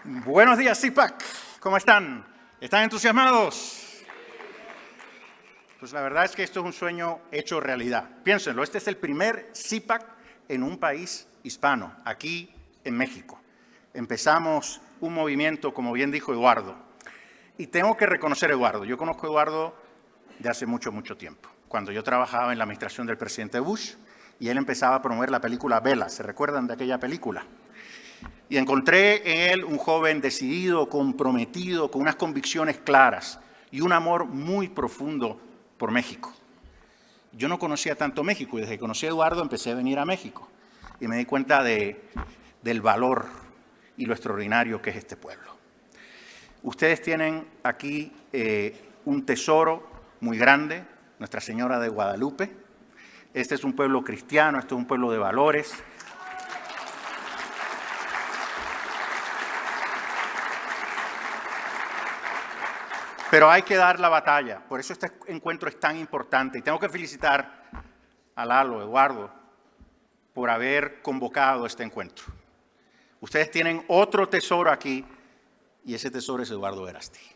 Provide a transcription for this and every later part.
Buenos días, CIPAC. ¿Cómo están? ¿Están entusiasmados? Pues la verdad es que esto es un sueño hecho realidad. Piénsenlo, este es el primer CIPAC en un país hispano, aquí en México. Empezamos un movimiento, como bien dijo Eduardo. Y tengo que reconocer a Eduardo. Yo conozco a Eduardo de hace mucho, mucho tiempo. Cuando yo trabajaba en la administración del presidente Bush y él empezaba a promover la película Vela. ¿Se recuerdan de aquella película? Y encontré en él un joven decidido, comprometido, con unas convicciones claras y un amor muy profundo por México. Yo no conocía tanto México y desde que conocí a Eduardo empecé a venir a México y me di cuenta del valor y lo extraordinario que es este pueblo. Ustedes tienen aquí un tesoro muy grande, Nuestra Señora de Guadalupe. Este es un pueblo cristiano, este es un pueblo de valores. Pero hay que dar la batalla, por eso este encuentro es tan importante. Y tengo que felicitar a Lalo, Eduardo, por haber convocado este encuentro. Ustedes tienen otro tesoro aquí y ese tesoro es Eduardo Verástegui.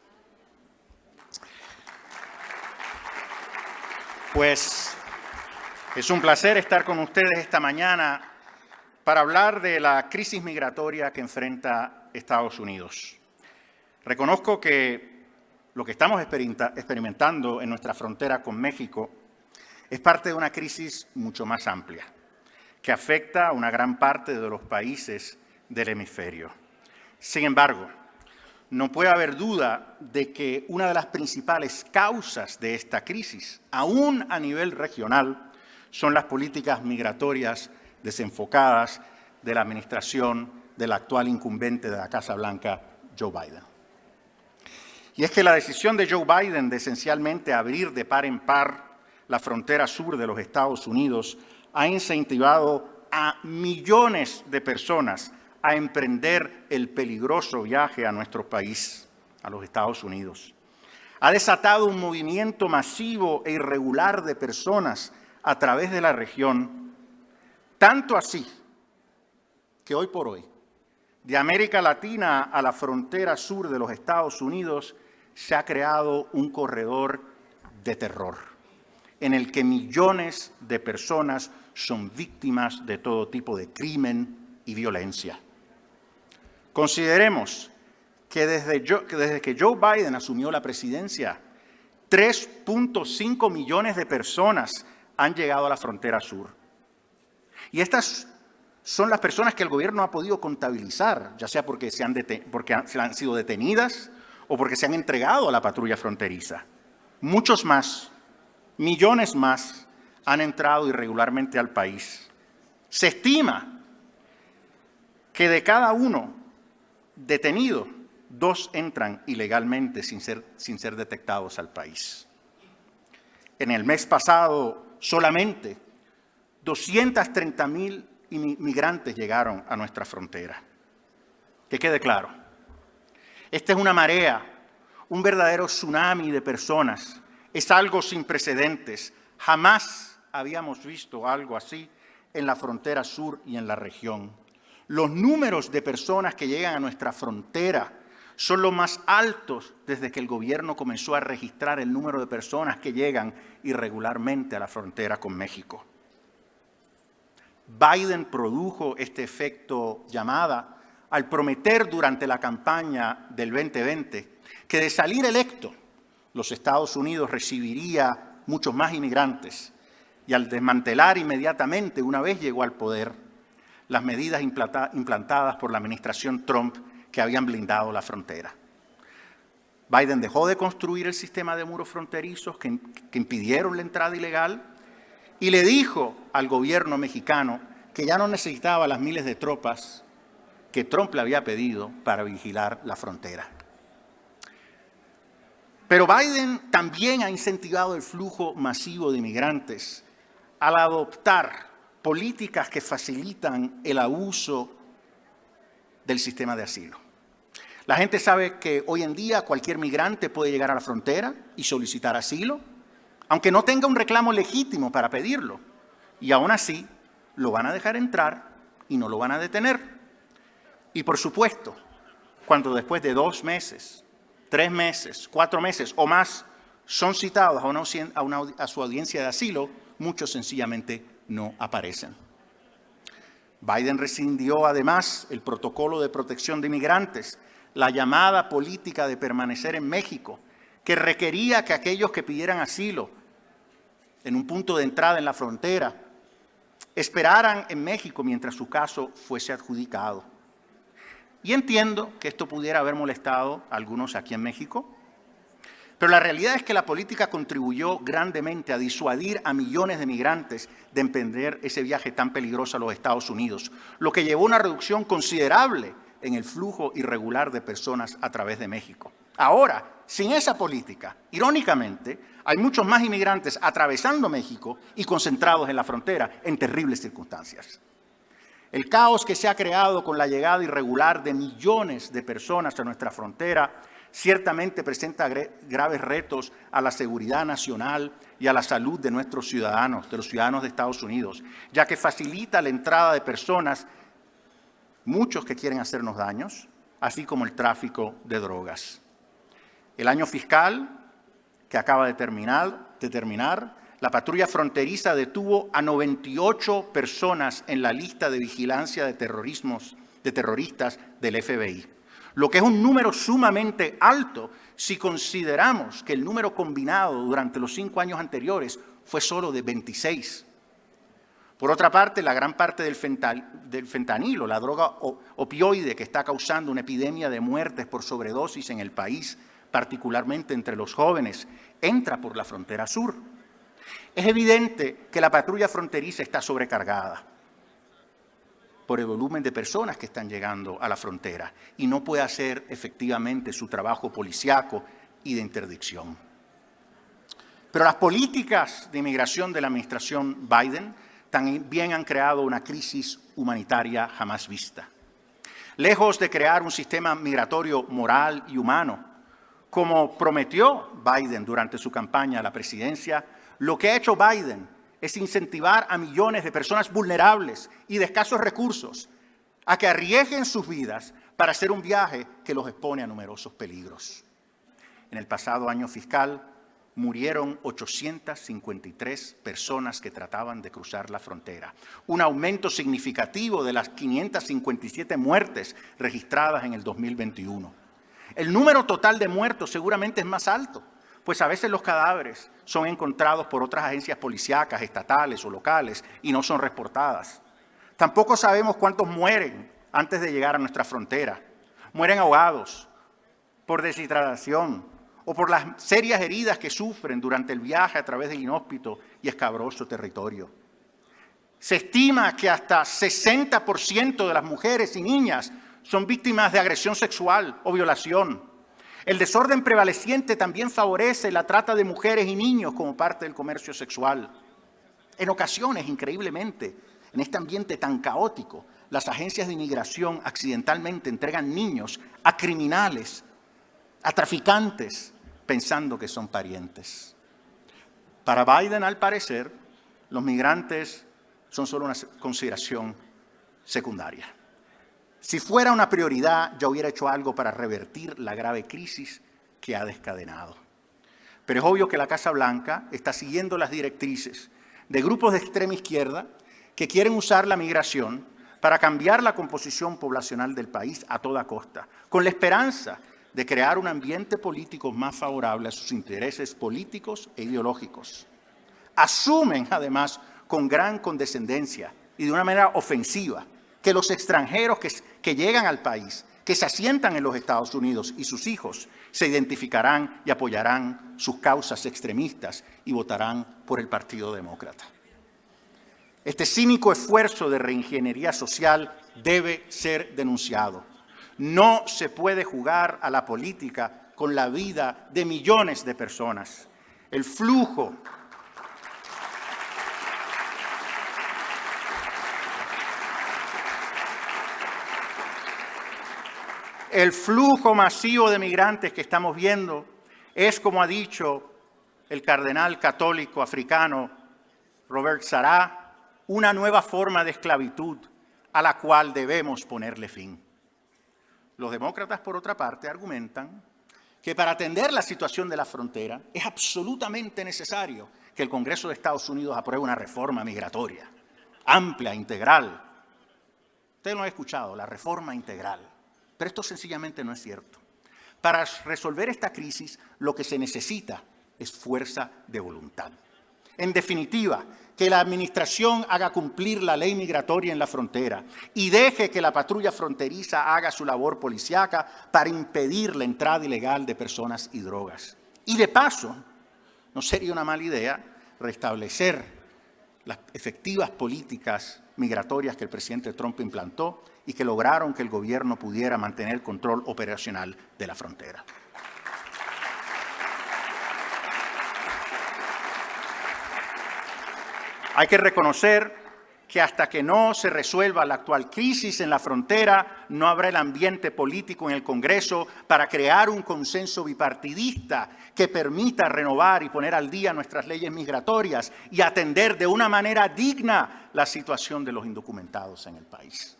Pues es un placer estar con ustedes esta mañana para hablar de la crisis migratoria que enfrenta Estados Unidos. Reconozco que lo que estamos experimentando en nuestra frontera con México es parte de una crisis mucho más amplia, que afecta a una gran parte de los países del hemisferio. Sin embargo, no puede haber duda de que una de las principales causas de esta crisis, aún a nivel regional, son las políticas migratorias desenfocadas de la administración del actual incumbente de la Casa Blanca, Joe Biden. Y es que la decisión de Joe Biden de esencialmente abrir de par en par la frontera sur de los Estados Unidos ha incentivado a millones de personas a emprender el peligroso viaje a nuestro país, a los Estados Unidos. Ha desatado un movimiento masivo e irregular de personas a través de la región, tanto así que hoy por hoy, de América Latina a la frontera sur de los Estados Unidos, se ha creado un corredor de terror en el que millones de personas son víctimas de todo tipo de crimen y violencia. Consideremos que desde que Joe Biden asumió la presidencia, 3.5 millones de personas han llegado a la frontera sur. Y estas son las personas que el gobierno ha podido contabilizar, ya sea porque han sido detenidas o porque se han entregado a la patrulla fronteriza. Muchos más, millones más, han entrado irregularmente al país. Se estima que de cada uno detenido, 2 entran ilegalmente sin ser detectados al país. En el mes pasado, solamente 230,000 inmigrantes llegaron a nuestra frontera. Que quede claro. Esta es una marea, un verdadero tsunami de personas. Es algo sin precedentes. Jamás habíamos visto algo así en la frontera sur y en la región. Los números de personas que llegan a nuestra frontera son los más altos desde que el gobierno comenzó a registrar el número de personas que llegan irregularmente a la frontera con México. Biden produjo este efecto llamada al prometer durante la campaña del 2020 que de salir electo, los Estados Unidos recibiría muchos más inmigrantes y al desmantelar inmediatamente, una vez llegó al poder, las medidas implantadas por la administración Trump que habían blindado la frontera. Biden dejó de construir el sistema de muros fronterizos que impidieron la entrada ilegal y le dijo al gobierno mexicano que ya no necesitaba las miles de tropas que Trump le había pedido para vigilar la frontera. Pero Biden también ha incentivado el flujo masivo de inmigrantes al adoptar políticas que facilitan el abuso del sistema de asilo. La gente sabe que hoy en día cualquier migrante puede llegar a la frontera y solicitar asilo, aunque no tenga un reclamo legítimo para pedirlo. Y aún así, lo van a dejar entrar y no lo van a detener. Y por supuesto, cuando después de 2 meses, 3 meses, 4 meses o más son citados a su audiencia de asilo, muchos sencillamente no aparecen. Biden rescindió además el protocolo de protección de inmigrantes, la llamada política de permanecer en México, que requería que aquellos que pidieran asilo en un punto de entrada en la frontera esperaran en México mientras su caso fuese adjudicado. Y entiendo que esto pudiera haber molestado a algunos aquí en México, pero la realidad es que la política contribuyó grandemente a disuadir a millones de migrantes de emprender ese viaje tan peligroso a los Estados Unidos, lo que llevó a una reducción considerable en el flujo irregular de personas a través de México. Ahora, sin esa política, irónicamente, hay muchos más inmigrantes atravesando México y concentrados en la frontera en terribles circunstancias. El caos que se ha creado con la llegada irregular de millones de personas a nuestra frontera ciertamente presenta graves retos a la seguridad nacional y a la salud de nuestros ciudadanos, de los ciudadanos de Estados Unidos, ya que facilita la entrada de personas, muchos que quieren hacernos daños, así como el tráfico de drogas. El año fiscal que acaba de terminar, la patrulla fronteriza detuvo a 98 personas en la lista de vigilancia de terroristas del FBI, lo que es un número sumamente alto si consideramos que el número combinado durante los 5 años anteriores fue solo de 26. Por otra parte, la gran parte del fentanilo, la droga opioide que está causando una epidemia de muertes por sobredosis en el país, particularmente entre los jóvenes, entra por la frontera sur. Es evidente que la patrulla fronteriza está sobrecargada por el volumen de personas que están llegando a la frontera y no puede hacer efectivamente su trabajo policíaco y de interdicción. Pero las políticas de inmigración de la administración Biden también han creado una crisis humanitaria jamás vista. Lejos de crear un sistema migratorio moral y humano, como prometió Biden durante su campaña a la presidencia, lo que ha hecho Biden es incentivar a millones de personas vulnerables y de escasos recursos a que arriesguen sus vidas para hacer un viaje que los expone a numerosos peligros. En el pasado año fiscal murieron 853 personas que trataban de cruzar la frontera, un aumento significativo de las 557 muertes registradas en el 2021. El número total de muertos seguramente es más alto, pues a veces los cadáveres son encontrados por otras agencias policíacas, estatales o locales y no son reportadas. Tampoco sabemos cuántos mueren antes de llegar a nuestra frontera. Mueren ahogados, por deshidratación o por las serias heridas que sufren durante el viaje a través del inhóspito y escabroso territorio. Se estima que hasta 60% de las mujeres y niñas son víctimas de agresión sexual o violación. El desorden prevaleciente también favorece la trata de mujeres y niños como parte del comercio sexual. En ocasiones, increíblemente, en este ambiente tan caótico, las agencias de inmigración accidentalmente entregan niños a criminales, a traficantes, pensando que son parientes. Para Biden, al parecer, los migrantes son solo una consideración secundaria. Si fuera una prioridad, ya hubiera hecho algo para revertir la grave crisis que ha descadenado. Pero es obvio que la Casa Blanca está siguiendo las directrices de grupos de extrema izquierda que quieren usar la migración para cambiar la composición poblacional del país a toda costa, con la esperanza de crear un ambiente político más favorable a sus intereses políticos e ideológicos. Asumen, además, con gran condescendencia y de una manera ofensiva, que los extranjeros que llegan al país, que se asientan en los Estados Unidos y sus hijos, se identificarán y apoyarán sus causas extremistas y votarán por el Partido Demócrata. Este cínico esfuerzo de reingeniería social debe ser denunciado. No se puede jugar a la política con la vida de millones de personas. El flujo masivo de migrantes que estamos viendo es, como ha dicho el cardenal católico africano Robert Sarah, una nueva forma de esclavitud a la cual debemos ponerle fin. Los demócratas, por otra parte, argumentan que para atender la situación de la frontera es absolutamente necesario que el Congreso de Estados Unidos apruebe una reforma migratoria amplia, integral. Ustedes lo han escuchado, la reforma integral. Pero esto sencillamente no es cierto. Para resolver esta crisis, lo que se necesita es fuerza de voluntad. En definitiva, que la administración haga cumplir la ley migratoria en la frontera y deje que la patrulla fronteriza haga su labor policíaca para impedir la entrada ilegal de personas y drogas. Y de paso, no sería una mala idea restablecer las efectivas políticas migratorias que el presidente Trump implantó y que lograron que el gobierno pudiera mantener el control operacional de la frontera. Hay que reconocer que hasta que no se resuelva la actual crisis en la frontera, no habrá el ambiente político en el Congreso para crear un consenso bipartidista que permita renovar y poner al día nuestras leyes migratorias y atender de una manera digna la situación de los indocumentados en el país.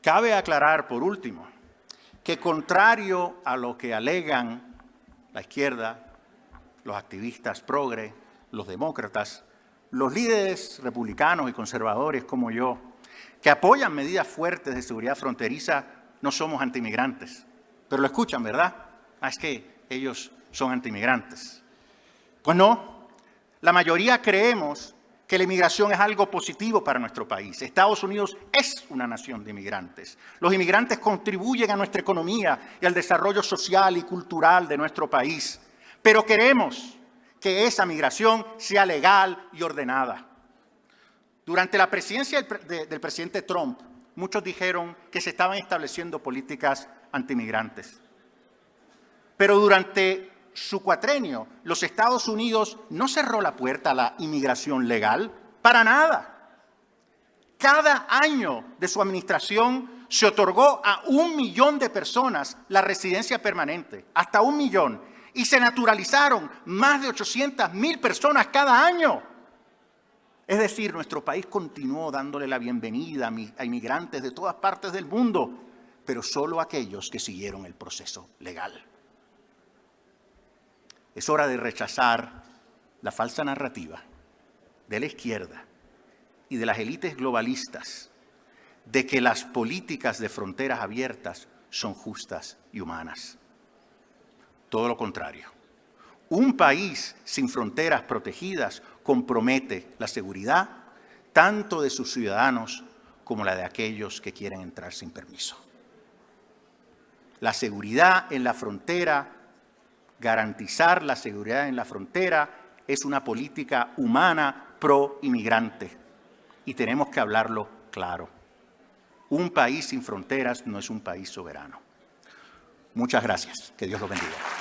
Cabe aclarar, por último, que contrario a lo que alegan la izquierda, los activistas progre, los demócratas, los líderes republicanos y conservadores como yo, que apoyan medidas fuertes de seguridad fronteriza, no somos antimigrantes. Pero lo escuchan, ¿verdad? Es que ellos son antimigrantes. Pues no, la mayoría creemos que la inmigración es algo positivo para nuestro país. Estados Unidos es una nación de inmigrantes. Los inmigrantes contribuyen a nuestra economía y al desarrollo social y cultural de nuestro país. Pero queremos que esa migración sea legal y ordenada. Durante la presidencia del presidente Trump, muchos dijeron que se estaban estableciendo políticas antimigrantes. Pero durante su cuatrenio, los Estados Unidos no cerró la puerta a la inmigración legal, para nada. Cada año de su administración se otorgó a 1 millón de personas la residencia permanente, hasta 1 millón. Y se naturalizaron más de 800,000 personas cada año. Es decir, nuestro país continuó dándole la bienvenida a inmigrantes de todas partes del mundo, pero solo a aquellos que siguieron el proceso legal. Es hora de rechazar la falsa narrativa de la izquierda y de las élites globalistas de que las políticas de fronteras abiertas son justas y humanas. Todo lo contrario. Un país sin fronteras protegidas compromete la seguridad tanto de sus ciudadanos como la de aquellos que quieren entrar sin permiso. La seguridad en la frontera, garantizar la seguridad en la frontera es una política humana pro-inmigrante y tenemos que hablarlo claro. Un país sin fronteras no es un país soberano. Muchas gracias. Que Dios los bendiga.